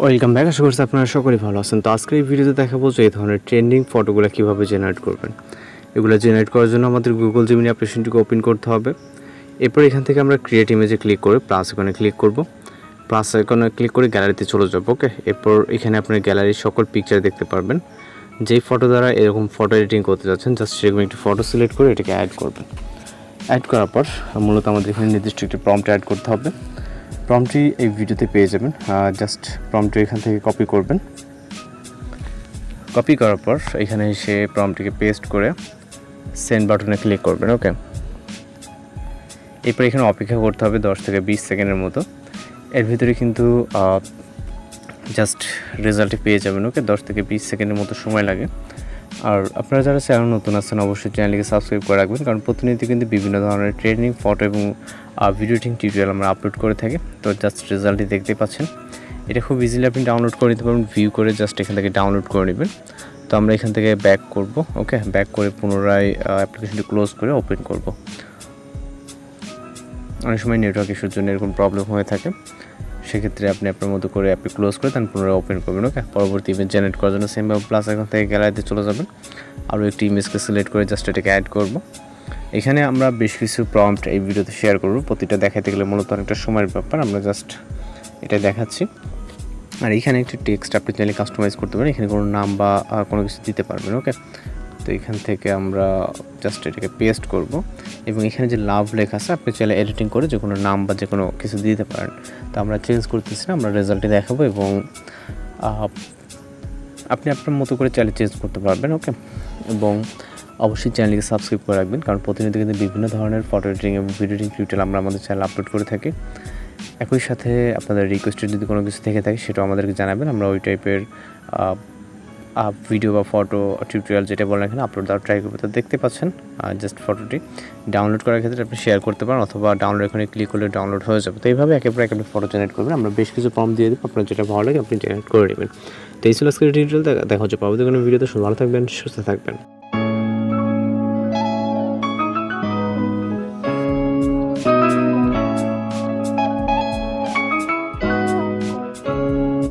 Welcome back. আশা করছি আপনারা সকলেই ভালো আছেন। তো আজকের এই ভিডিওতে দেখাবো যে এই ধরনের ট্রেন্ডিং ফটোগুলো কীভাবে জেনারেট করবেন। এগুলো জেনারেট করার জন্য আমাদের গুগল জেমিনি অ্যাপ্লিকেশনটিকে ওপেন করতে হবে। এরপর এখান থেকে আমরা ক্রিয়েট ইমেজে ক্লিক করে প্লাস আইকনে ক্লিক করব। প্লাস আইকনে ক্লিক করে গ্যালারিতে চলে যাব। ওকে, এরপর এখানে আপনার গ্যালারির সকল পিকচার দেখতে পারবেন। যেই ফটো দ্বারা এরকম ফটো এডিটিং করতে যাচ্ছেন, জাস্ট সেরকম একটি ফটো সিলেক্ট করে এটাকে অ্যাড করবেন। অ্যাড করার পর মূলত আমাদের এখানে নির্দিষ্ট একটি প্রম্পট অ্যাড করতে হবে। প্রম্পটটি এই ভিডিওতে পেয়ে যাবেন। জাস্ট প্রম্পটটি এখান থেকে কপি করবেন। কপি করার পর এখানে এসে প্রম্পটটিকে পেস্ট করে সেন্ড বাটনে ক্লিক করবেন। ওকে, এরপর এখানে অপেক্ষা করতে হবে 10 থেকে 20 সেকেন্ডের মতো। এর ভিতরে কিন্তু জাস্ট রেজাল্টটি পেয়ে যাবেন। ওকে, 10 থেকে 20 সেকেন্ডের মতো সময় লাগে। আর আপনারা যারা চ্যানেল নতুন আছেন অবশ্যই চ্যানেলকে সাবস্ক্রাইব করে রাখবেন, কারণ প্রতিনিয়ত কিন্তু বিভিন্ন ধরনের ট্রেনিং ফটো এবং ভিডিও এডিটিং টিউটোরিয়াল আমরা আপলোড করে থাকি। তো জাস্ট রেজাল্টটি দেখতে পাচ্ছেন। এটা খুব ইজিলি আপনি ডাউনলোড করে নিতে পারবেন। ভিউ করে জাস্ট এখান থেকে ডাউনলোড করে নেবেন। তো আমরা এখান থেকে ব্যাক করব। ওকে, ব্যাক করে পুনরায় অ্যাপ্লিকেশনটি ক্লোজ করে ওপেন করব। অনেক সময় নেটওয়ার্ক ইস্যুর জন্য এরকম প্রবলেম হয়ে থাকে, সেক্ষেত্রে আপনি আপনার মতো করে অ্যাপটি ক্লোজ করে তারপর পুনরায় ওপেন করবেন। ওকে, পরবর্তী ইমেজ জেনারেট করার জন্য সেমভাবে প্লাস আইকন থেকে গ্যালারিতে চলে যাবেন। আরও একটি ইমেজকে সিলেক্ট করে জাস্ট এটাকে অ্যাড করব। এখানে আমরা বেশ কিছু প্রম্পট এই ভিডিওতে শেয়ার করব। প্রতিটা দেখাতে গেলে মূলত অনেকটা সময়ের ব্যাপার, আমরা জাস্ট এটা দেখাচ্ছি। আর এখানে একটি টেক্সট আপনি চাইলে কাস্টমাইজ করতে পারেন, এখানে কোনো নাম বা কোনো কিছু দিতে পারবেন। ওকে, তো এখান থেকে আমরা জাস্ট এটাকে পেস্ট করব এবং এখানে যে লাভ লেখা আছে আপনি চাইলে এডিটিং করে যে কোনো নাম বা যে কোনো কিছু দিতে পারেন। তো আমরা চেঞ্জ করতেছি না, আমরা রেজাল্টটি দেখাবো এবং আপনি আপনার মতো করে চাইলে চেঞ্জ করতে পারবেন। ওকে, এবং অবশ্যই চ্যানেলকে সাবস্ক্রাইব করে রাখবেন, কারণ প্রতিনিয়ত কিন্তু বিভিন্ন ধরনের ফটো এডিটিং এবং ভিডিও এডিটিং টিউটোরিয়াল আমরা আমাদের চ্যানেলে আপলোড করে থাকি। একই সাথে আপনাদের রিকোয়েস্টেড যদি কোনো কিছু থেকে থাকে সেটাও আমাদেরকে জানাবেন, আমরা ওই টাইপের ভিডিও বা ফটো টিউটোরিয়াল যেটা বলেন এখানে আপলোড দেওয়ার ট্রাই করবো। তো দেখতে পাচ্ছেন জাস্ট ফটোটি ডাউনলোড করার ক্ষেত্রে আপনি শেয়ার করতে পারেন, অথবা ডাউনলোড এখানে ক্লিক করলে ডাউনলোড হয়ে যাবে। তো এইভাবে একেবারে আপনি ফটো জেনারেট করবেন। আমরা বেশ কিছু প্রম্পট দিয়ে দেবো, আপনার যেটা ভালো লাগে আপনি জেনারেট করে নেবেন। তো এই ছিল আজকের টিউটোরিয়াল। দেখা হচ্ছে পরবর্তী কোনো ভিডিওতে। ভালো থাকবেন, সুস্থ থাকবেন।